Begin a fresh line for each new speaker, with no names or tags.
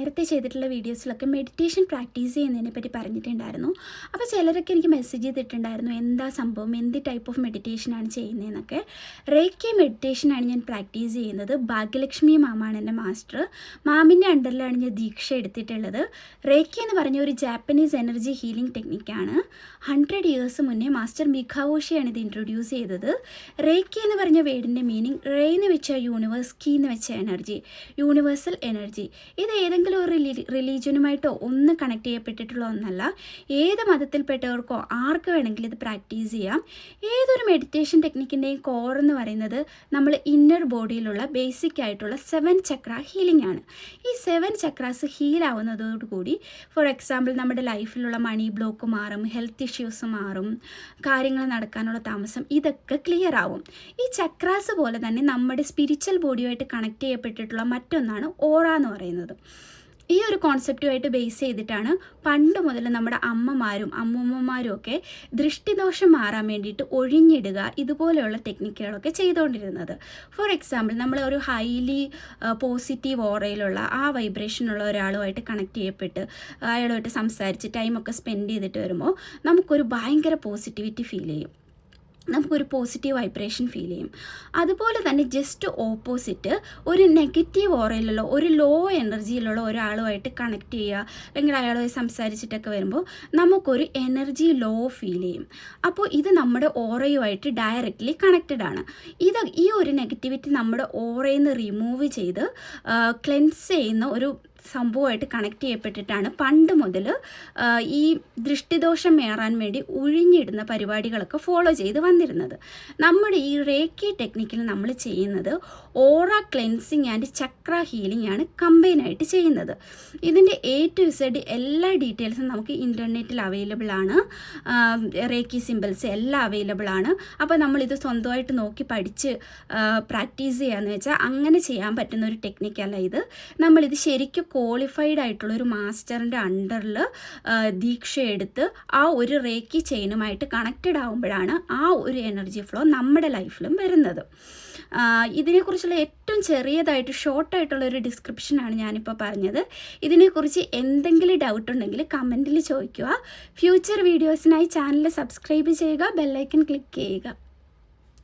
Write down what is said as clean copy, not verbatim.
നേരത്തെ ചെയ്തിട്ടുള്ള വീഡിയോസിലൊക്കെ മെഡിറ്റേഷൻ പ്രാക്ടീസ് ചെയ്യുന്നതിനെ പറ്റി പറഞ്ഞിട്ടുണ്ടായിരുന്നു. അപ്പോൾ ചിലരൊക്കെ എനിക്ക് മെസ്സേജ് ചെയ്തിട്ടുണ്ടായിരുന്നു, എന്താ സംഭവം, എന്ത് ടൈപ്പ് ഓഫ് മെഡിറ്റേഷനാണ് ചെയ്യുന്നതെന്നൊക്കെ. റേക്കി മെഡിറ്റേഷനാണ് ഞാൻ പ്രാക്ടീസ് ചെയ്യുന്നത്. ഭാഗ്യലക്ഷ്മി മാമാണ് എൻ്റെ മാസ്റ്റർ. മാമിൻ്റെ അണ്ടറിലാണ് ഞാൻ ദീക്ഷ എടുത്തിട്ടുള്ളത്. റേക്കി എന്ന് പറഞ്ഞ ഒരു ജാപ്പനീസ് എനർജി ഹീലിംഗ് ടെക്നിക്കാണ്. 100 years മുന്നേ മാസ്റ്റർ മിഖാവോഷിയാണ് ഇത് ഇൻട്രൊഡ്യൂസ് ചെയ്തത്. റേക്കി എന്ന് പറഞ്ഞ വേർഡിൻ്റെ മീനിങ് റേ എന്ന് വെച്ചാൽ യൂണിവേഴ്സ്, കീ എന്ന് വെച്ച എനർജി, യൂണിവേഴ്സൽ എനർജി. ഇത് ഏതെങ്കിലും ഒരു റിലീജിയനുമായിട്ടോ ഒന്നും കണക്ട് ചെയ്യപ്പെട്ടിട്ടുള്ള ഒന്നല്ല. ഏത് മതത്തിൽപ്പെട്ടവർക്കോ ആർക്ക് വേണമെങ്കിലും ഇത് പ്രാക്ടീസ് ചെയ്യാം. ഏതൊരു മെഡിറ്റേഷൻ ടെക്നിക്കിൻ്റെയും കോർ എന്ന് പറയുന്നത് നമ്മൾ ഇന്നർ ബോഡിയിലുള്ള ബേസിക് ആയിട്ടുള്ള 7 ചക്ര ഹീലിംഗ് ആണ്. ഈ 7 ചക്രാസ് ഹീലാവുന്നതോടുകൂടി ഫോർ എക്സാമ്പിൾ നമ്മുടെ ലൈഫിലുള്ള മണി ബ്ലോക്ക് മാറും, ഹെൽത്ത് ഇഷ്യൂസ് മാറും, കാര്യങ്ങൾ നടക്കാനുള്ള താമസം ഇതൊക്കെ ക്ലിയർ ആവും. ഈ ചക്രാസ് പോലെ തന്നെ നമ്മുടെ സ്പിരിച്വൽ ബോഡിയുമായിട്ട് കണക്ട് ചെയ്യപ്പെട്ടിട്ടുള്ള മറ്റൊന്നാണ് ഓറ എന്ന് പറയുന്നത്. ഈ ഒരു കോൺസെപ്റ്റുമായിട്ട് ബേസ് ചെയ്തിട്ടാണ് പണ്ട് മുതൽ നമ്മുടെ അമ്മമാരും അമ്മൂമ്മമാരും ഒക്കെ ദൃഷ്ടിദോഷം മാറാൻ വേണ്ടിയിട്ട് ഒഴിഞ്ഞിടുക ഇതുപോലെയുള്ള ടെക്നിക്കുകളൊക്കെ ചെയ്തുകൊണ്ടിരുന്നത്. ഫോർ എക്സാമ്പിൾ നമ്മൾ ഒരു ഹൈലി പോസിറ്റീവ് ഓറയിലുള്ള ആ വൈബ്രേഷനുള്ള ഒരാളുമായിട്ട് കണക്ട് ചെയ്യപ്പെട്ട് അയാളുമായിട്ട് സംസാരിച്ച് ടൈമൊക്കെ സ്പെൻഡ് ചെയ്തിട്ട് വരുമ്പോൾ നമുക്കൊരു ഭയങ്കര പോസിറ്റിവിറ്റി ഫീൽ ചെയ്യും, നമുക്കൊരു പോസിറ്റീവ് വൈബ്രേഷൻ ഫീൽ ചെയ്യും. അതുപോലെ തന്നെ ജസ്റ്റ് ഓപ്പോസിറ്റ് ഒരു നെഗറ്റീവ് ഓറയിലുള്ള ഒരു ലോ എനർജിയിലുള്ള ഒരാളുമായിട്ട് കണക്ട് ചെയ്യുക അല്ലെങ്കിൽ അയാളുമായി സംസാരിച്ചിട്ടൊക്കെ വരുമ്പോൾ നമുക്കൊരു എനർജി ലോ ഫീൽ ചെയ്യും. അപ്പോൾ ഇത് നമ്മുടെ ഓറയുമായിട്ട് ഡയറക്റ്റ്ലി കണക്റ്റഡ് ആണ്. ഈ ഒരു നെഗറ്റിവിറ്റി നമ്മുടെ ഓറയിൽ നിന്ന് റിമൂവ് ചെയ്ത് ക്ലെൻസ് ചെയ്യുന്ന ഒരു സംഭവമായിട്ട് കണക്ട് ചെയ്യപ്പെട്ടിട്ടാണ് പണ്ട് മുതൽ ഈ ദൃഷ്ടിദോഷം മാറാൻ വേണ്ടി ഒഴിഞ്ഞിടുന്ന പരിപാടികളൊക്കെ ഫോളോ ചെയ്ത് വന്നിരുന്നത്. നമ്മുടെ ഈ റേക്കി ടെക്നിക്കിൽ നമ്മൾ ചെയ്യുന്നത് ഓറ ക്ലെൻസിങ് ആൻഡ് ചക്ര ഹീലിംഗ് ആണ് കമ്പൈനായിട്ട് ചെയ്യുന്നത്. ഇതിൻ്റെ A to Z എല്ലാ ഡീറ്റെയിൽസും നമുക്ക് ഇൻ്റർനെറ്റിൽ അവൈലബിൾ ആണ്. റേക്കി സിമ്പിൾസ് എല്ലാം അവൈലബിൾ ആണ്. അപ്പോൾ നമ്മളിത് സ്വന്തമായിട്ട് നോക്കി പഠിച്ച് പ്രാക്ടീസ് ചെയ്യാന്ന് വെച്ചാൽ അങ്ങനെ ചെയ്യാൻ പറ്റുന്ന ഒരു ടെക്നിക്കല്ല ഇത്. നമ്മളിത് ശരിക്കും ക്വാളിഫൈഡ് ആയിട്ടുള്ള ഒരു മാസ്റ്ററിൻ്റെ അണ്ടറിൽ ദീക്ഷ എടുത്ത് ആ ഒരു റേക്കി ചെയിനുമായിട്ട് കണക്റ്റഡ് ആകുമ്പോഴാണ് ആ ഒരു എനർജി ഫ്ലോ നമ്മുടെ ലൈഫിലും വരുന്നത്. ഇതിനെക്കുറിച്ചുള്ള ഏറ്റവും ചെറിയതായിട്ട് ഷോർട്ടായിട്ടുള്ളൊരു ഡിസ്ക്രിപ്ഷനാണ് ഞാനിപ്പോൾ പറഞ്ഞത്. ഇതിനെക്കുറിച്ച് എന്തെങ്കിലും ഡൗട്ട് ഉണ്ടെങ്കിൽ കമൻറ്റിൽ ചോദിക്കുക. ഫ്യൂച്ചർ വീഡിയോസിനായി ചാനൽ സബ്സ്ക്രൈബ് ചെയ്യുക, ബെല്ലൈക്കൺ ക്ലിക്ക് ചെയ്യുക.